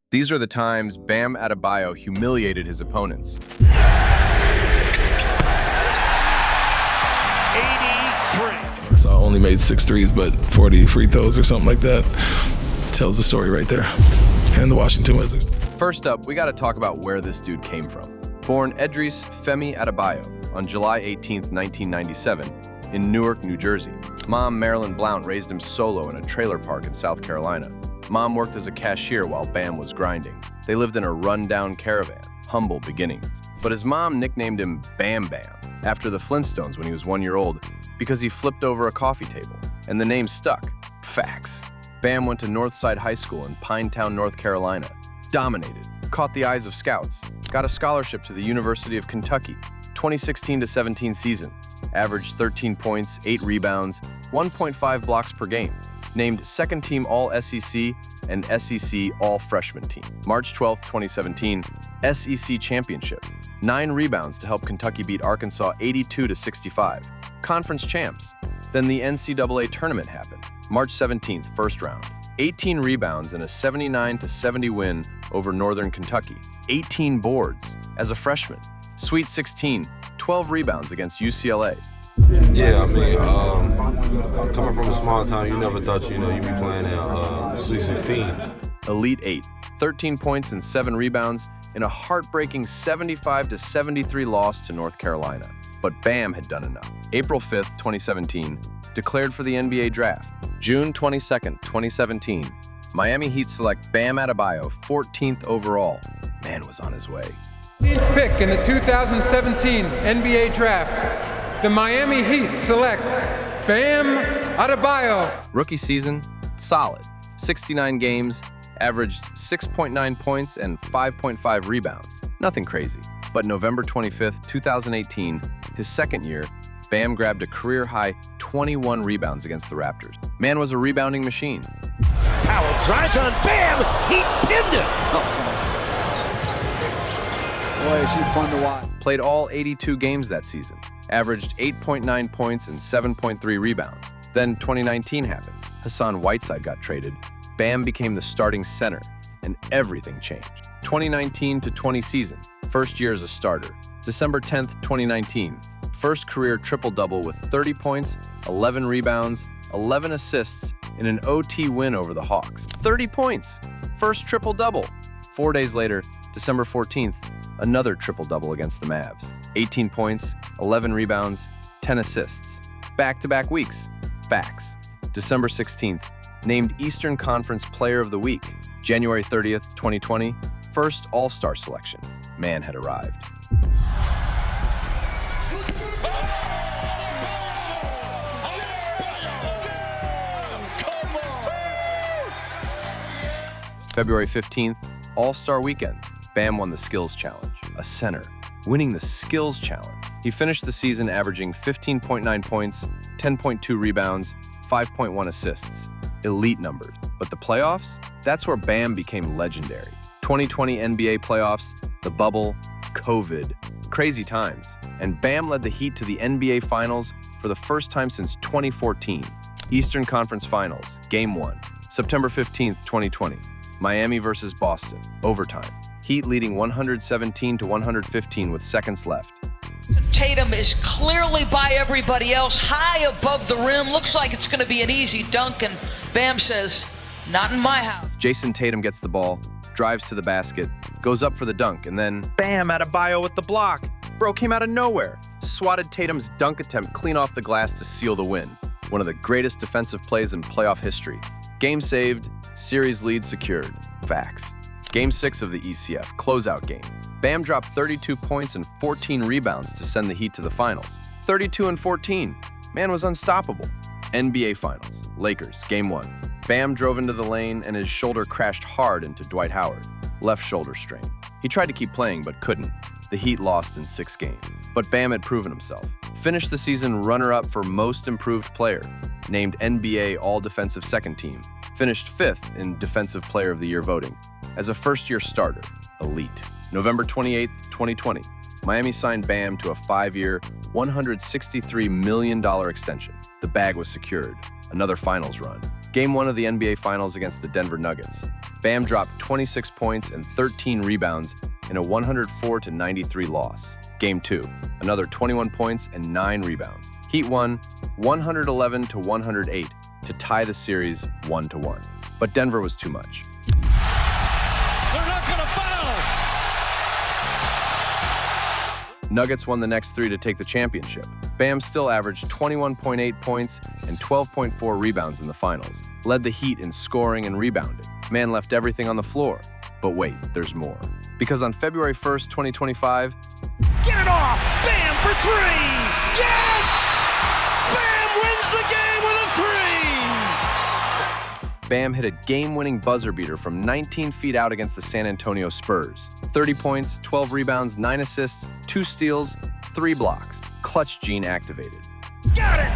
These are the times Bam Adebayo humiliated his opponents. 83. So I only made 6 threes, but 40 free throws or something like that. Tells the story right there. And the Washington Wizards. First up, we got to talk about where this dude came from. Born Edris Femi Adebayo on July 18, 1997, in Newark, New Jersey. Mom, Marilyn Blount, raised him solo in a trailer park in South Carolina. Mom worked as a cashier while Bam was grinding. They lived in a run-down caravan, humble beginnings. But his mom nicknamed him Bam Bam, after the Flintstones when he was 1 year old, because he flipped over a coffee table, and the name stuck. Facts. Bam went to Northside High School in Pinetown, North Carolina. Dominated, caught the eyes of scouts, got a scholarship to the University of Kentucky. 2016-17 season, averaged 13 points, 8 rebounds, 1.5 blocks per game. Named second team All-SEC and SEC All-Freshman team. March 12, 2017, SEC Championship. 9 rebounds to help Kentucky beat Arkansas 82-65. Conference champs. Then the NCAA tournament happened. March 17th, first round. 18 rebounds in a 79-70 win over Northern Kentucky. 18 boards as a freshman. Sweet 16, 12 rebounds against UCLA. Yeah, I mean, coming from a small town, you never thought, you'd be playing at Sweet 16. Elite 8, 13 points and 7 rebounds in a heartbreaking 75-73 loss to North Carolina. But Bam had done enough. April 5th, 2017, declared for the NBA draft. June 22nd, 2017, Miami Heat select Bam Adebayo, 14th overall. Man was on his way. Pick in the 2017 NBA draft. The Miami Heat select Bam Adebayo. Rookie season, solid. 69 games, averaged 6.9 points and 5.5 rebounds. Nothing crazy. But November 25th, 2018, his second year, Bam grabbed a career-high 21 rebounds against the Raptors. Man was a rebounding machine. Towel drives on Bam. He pinned it. Boy, is she fun to watch. Played all 82 games that season. Averaged 8.9 points and 7.3 rebounds. Then 2019 happened. Hassan Whiteside got traded. Bam became the starting center, and everything changed. 2019-20 season, first year as a starter. December 10th, 2019, first career triple-double with 30 points, 11 rebounds, 11 assists in an OT win over the Hawks. 30 points, first triple-double. 4 days later, December 14th, another triple-double against the Mavs. 18 points, 11 rebounds, 10 assists. Back-to-back weeks. Facts. December 16th, named Eastern Conference Player of the Week. January 30th, 2020, first All-Star selection. Man had arrived. February 15th, All-Star Weekend. Bam won the Skills Challenge, a center, winning the Skills Challenge. He finished the season averaging 15.9 points, 10.2 rebounds, 5.1 assists. Elite numbers. But the playoffs? That's where Bam became legendary. 2020 NBA playoffs, the bubble, COVID, crazy times. And Bam led the Heat to the NBA Finals for the first time since 2014. Eastern Conference Finals, Game 1, September 15th, 2020. Miami versus Boston, overtime. Heat leading 117-115 with seconds left. Tatum is clearly by everybody else, high above the rim. Looks like it's going to be an easy dunk, and Bam says, not in my house. Jason Tatum gets the ball, drives to the basket, goes up for the dunk, and then Bam Adebayo with the block. Bro came out of nowhere. Swatted Tatum's dunk attempt clean off the glass to seal the win. One of the greatest defensive plays in playoff history. Game saved, series lead secured. Facts. Game 6 of the ECF, closeout game. Bam dropped 32 points and 14 rebounds to send the Heat to the finals. 32 and 14. Man was unstoppable. NBA Finals, Lakers, Game 1. Bam drove into the lane and his shoulder crashed hard into Dwight Howard. Left shoulder strain. He tried to keep playing but couldn't. The Heat lost in 6 games. But Bam had proven himself. Finished the season runner-up for Most Improved Player. Named NBA All-Defensive Second Team. Finished 5th in Defensive Player of the Year voting. As a first-year starter, elite. November 28th, 2020, Miami signed Bam to a 5-year, $163 million extension. The bag was secured. Another finals run. Game 1 of the NBA Finals against the Denver Nuggets. Bam dropped 26 points and 13 rebounds in a 104-93 loss. Game 2, another 21 points and 9 rebounds. Heat won 111-108 to tie the series 1-1. But Denver was too much. They're not going to foul. Nuggets won the next 3 to take the championship. Bam still averaged 21.8 points and 12.4 rebounds in the finals, led the Heat in scoring and rebounding. Man left everything on the floor. But wait, there's more. Because on February 1st, 2025, Get it off. Bam for 3. Yes! Bam wins the game with a 3. Bam hit a game-winning buzzer beater from 19 feet out against the San Antonio Spurs. 30 points, 12 rebounds, 9 assists, 2 steals, 3 blocks. Clutch gene activated. Got it!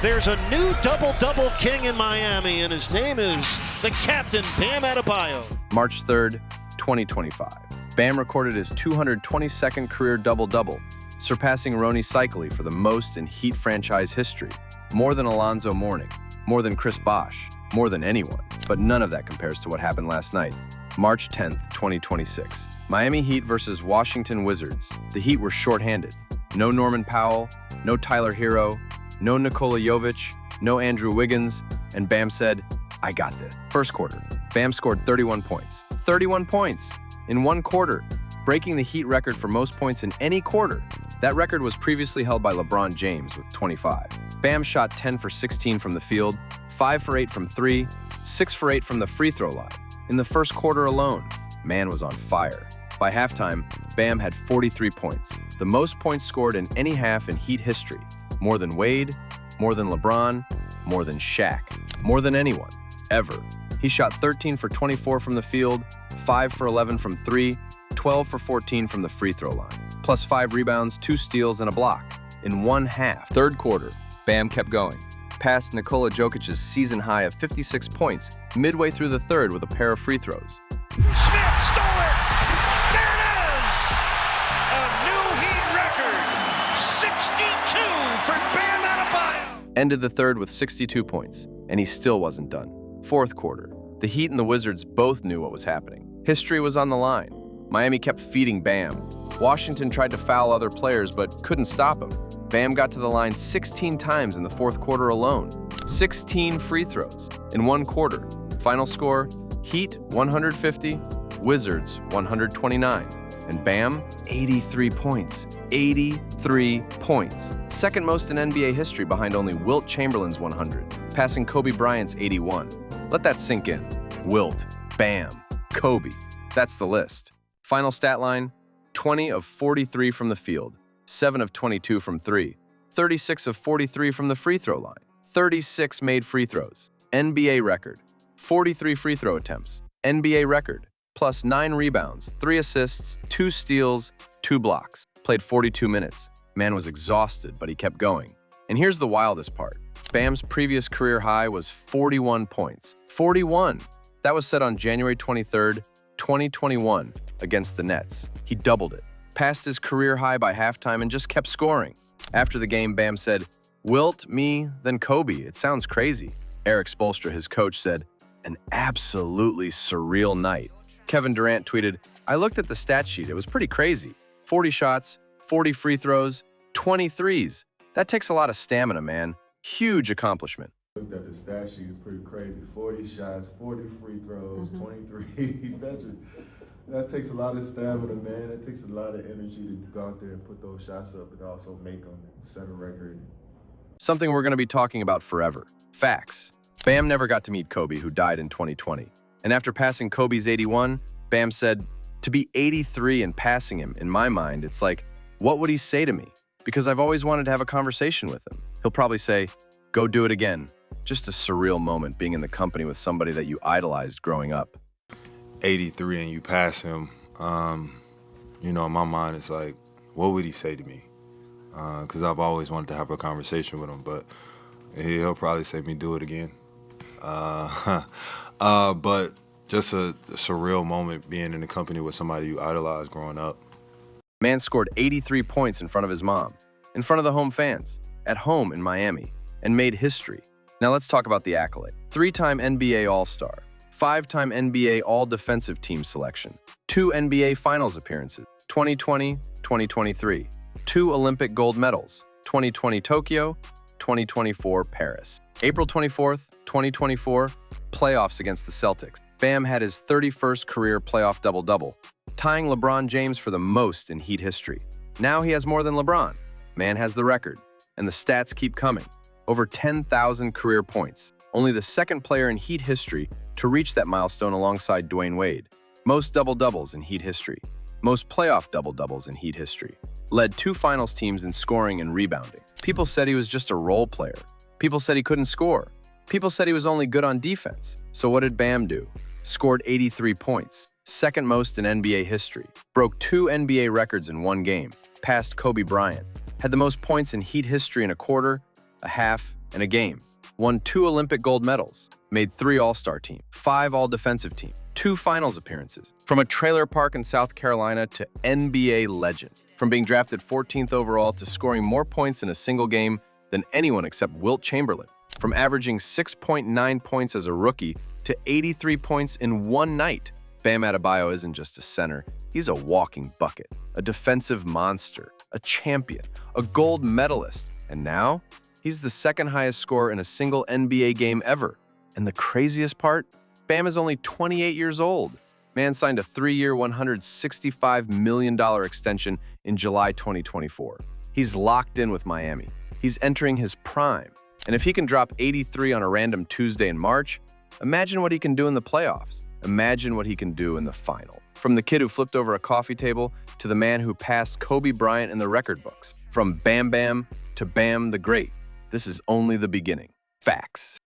There's a new double-double king in Miami, and his name is the captain, Bam Adebayo. March 3rd, 2025. Bam recorded his 222nd career double-double, surpassing Rony Seikaly for the most in Heat franchise history. More than Alonzo Mourning, more than Chris Bosh, more than anyone. But none of that compares to what happened last night. March 10th, 2026. Miami Heat versus Washington Wizards. The Heat were shorthanded. No Norman Powell, no Tyler Hero, no Nikola Jovic, no Andrew Wiggins, and Bam said, "I got this." First quarter, Bam scored 31 points. 31 points in one quarter, breaking the Heat record for most points in any quarter. That record was previously held by LeBron James with 25. Bam shot 10 for 16 from the field, 5 for 8 from 3, 6 for 8 from the free throw line. In the first quarter alone, man was on fire. By halftime, Bam had 43 points, the most points scored in any half in Heat history. More than Wade, more than LeBron, more than Shaq, more than anyone, ever. He shot 13 for 24 from the field, 5 for 11 from 3, 12 for 14 from the free throw line, plus 5 rebounds, 2 steals, and a block in one half. Third quarter, Bam kept going, past Nikola Jokic's season high of 56 points midway through the third with a pair of free throws. Smith stole it. There it is. A new Heat record. 62 for Bam Adebayo. Ended the third with 62 points, and he still wasn't done. Fourth quarter, the Heat and the Wizards both knew what was happening. History was on the line. Miami kept feeding Bam. Washington tried to foul other players but couldn't stop him. Bam got to the line 16 times in the fourth quarter alone. 16 free throws in one quarter. Final score, Heat 150, Wizards 129. And Bam, 83 points. 83 points. Second most in NBA history behind only Wilt Chamberlain's 100, passing Kobe Bryant's 81. Let that sink in. Wilt, Bam, Kobe. That's the list. Final stat line, 20 of 43 from the field, 7 of 22 from 3, 36 of 43 from the free throw line, 36 made free throws, NBA record, 43 free throw attempts, NBA record, plus 9 rebounds, 3 assists, 2 steals, 2 blocks. Played 42 minutes. Man was exhausted, but he kept going. And here's the wildest part. Bam's previous career high was 41 points. 41! That was set on January 23rd, 2021 against the Nets. He doubled it, passed his career high by halftime, and just kept scoring. After the game, Bam said, "Wilt, me, then Kobe. It sounds crazy." Eric Spoelstra, his coach, said, "An absolutely surreal night." Kevin Durant tweeted, "I looked at the stat sheet. It was pretty crazy. 40 shots, 40 free throws, 20 threes. That takes a lot of stamina, man. Huge accomplishment." Looked at the stat sheet, it's pretty crazy. 40 shots, 40 free throws, 23. That takes a lot of stamina, man. It takes a lot of energy to go out there and put those shots up and also make them and set a record. Something we're going to be talking about forever. Facts. Bam never got to meet Kobe, who died in 2020. And after passing Kobe's 81, Bam said, "To be 83 and passing him, in my mind, it's like, what would he say to me? Because I've always wanted to have a conversation with him. He'll probably say, 'Go do it again.'" Just a surreal moment being in the company with somebody that you idolized growing up. 83 and you pass him, in my mind, it's like, what would he say to me? Because I've always wanted to have a conversation with him, but he'll probably say me do it again. But just a surreal moment being in the company with somebody you idolized growing up. Man scored 83 points in front of his mom, in front of the home fans, at home in Miami, and made history. Now let's talk about the accolade. 3-time NBA All-Star, 5-time NBA All-Defensive Team selection, 2 NBA Finals appearances, 2020, 2023, 2 Olympic gold medals, 2020 Tokyo, 2024 Paris. April 24th, 2024, playoffs against the Celtics. Bam had his 31st career playoff double-double, tying LeBron James for the most in Heat history. Now he has more than LeBron. Man has the record, and the stats keep coming. Over 10,000 career points. Only the second player in Heat history to reach that milestone alongside Dwayne Wade. Most double-doubles in Heat history. Most playoff double-doubles in Heat history. Led 2 finals teams in scoring and rebounding. People said he was just a role player. People said he couldn't score. People said he was only good on defense. So what did Bam do? Scored 83 points, second most in NBA history. Broke 2 NBA records in one game. Passed Kobe Bryant. Had the most points in Heat history in a quarter, a half, and a game. Won 2 Olympic gold medals. Made 3 All-Star teams, 5 All-Defensive teams, 2 finals appearances. From a trailer park in South Carolina to NBA legend. From being drafted 14th overall to scoring more points in a single game than anyone except Wilt Chamberlain. From averaging 6.9 points as a rookie to 83 points in one night. Bam Adebayo isn't just a center, he's a walking bucket, a defensive monster, a champion, a gold medalist, and now he's the second highest scorer in a single NBA game ever. And the craziest part? Bam is only 28 years old. Man signed a 3-year, $165 million extension in July 2024. He's locked in with Miami. He's entering his prime. And if he can drop 83 on a random Tuesday in March, imagine what he can do in the playoffs. Imagine what he can do in the final. From the kid who flipped over a coffee table to the man who passed Kobe Bryant in the record books. From Bam Bam to Bam the Great. This is only the beginning. Facts.